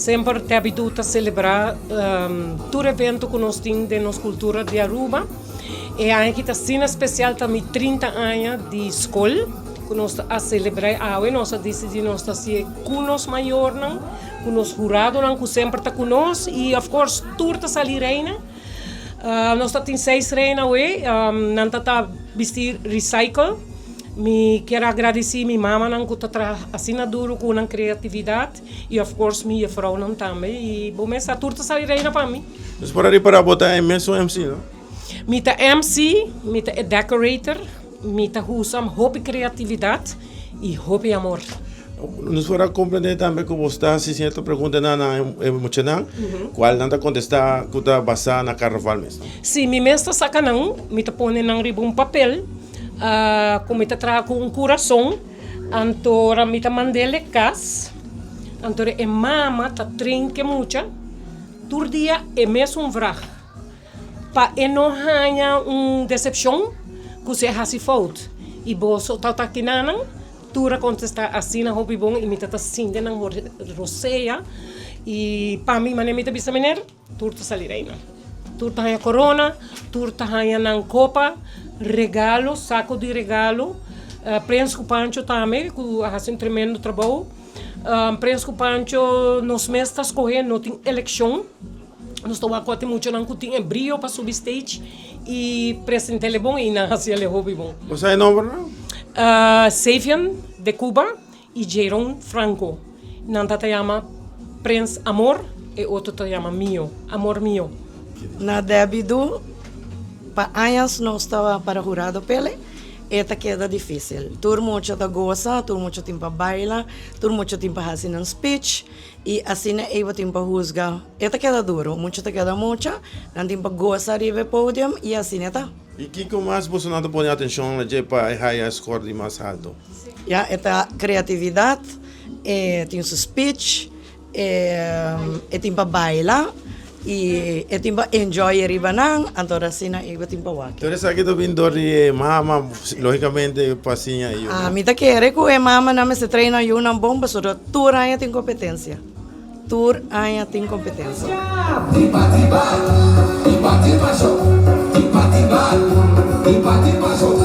sempre te abituta a celebrar todo evento que nós temos de nossa cultura de Aruba. E aqui está sendo especial também 30 anos de escola, que nós a celebrar e nós decidimos ser com os maiores, com os jurados, que sempre está conosco, e, of course, tudo está ali reina. Nós temos 6 reinas hoje, nós estamos vestir recycle. Me quero agradecer minha mãe que está assim duro com a criatividade e, of course, minha vrouw também. E bom, essa turta sai reina para mim. Mas por aí para botar MS ou MC, não? Mita MC, mita decorator, mita usam hobby criatividade e hobby amor. Nos para compreender também que você está se certa pergunta na emocional, qual não está contestar que está basada na carnaval mesmo. Sim, me mesmo saca não, mita põe na riba papel. Como está traga com coração, antora mita mandele cas, antora e mama tá trinque mucha, todo dia é mesmo vrag. Pa e não hanha decepção, que você hasi fout. E boso tá kinanang, tura contestar assim na hobby bom e mita tá sinde nang roseia e pa mim mané mita bisa mener, turta salirena. Turta hanha corona, turta hanha nang copa, regalo, saco de regalo, Prensco Pancho também, que faz tremendo trabalho. Prensco Pancho, nos meses correndo, não tem eleição. Nós estamos aqui muito não tem brilho para subir stage e presidente é bom e não assim é hobby bom. Você é nome não? Savian de Cuba e Jairon Franco. Nanta te chama Prince Amor e outro te chama Mio, Amor Mio. Na debido pa anos não estava para jurado pele, esta queda difícil. Tur mucho da goza, tur mucho tempo baila, tur mucho tempo fazer um speech e assim é o tempo juzga. Esta queda duro, mucho te queda mucho, não tempo goza arriba podium e assim está. E que mais você não põe atenção na para a score de mais alto? Ja, esta criatividade, tem seu speech, tempo baila. E timba enjoy ribanang antora sina iba timba waki. Então essa aqui do vindo de mama logicamente passinha aí. Mi ta quere ku e mama na me se treina yu nang bomba so tour aya tem competência. Tour aya tem competência. Tiba tiba show. Tiba tiba show.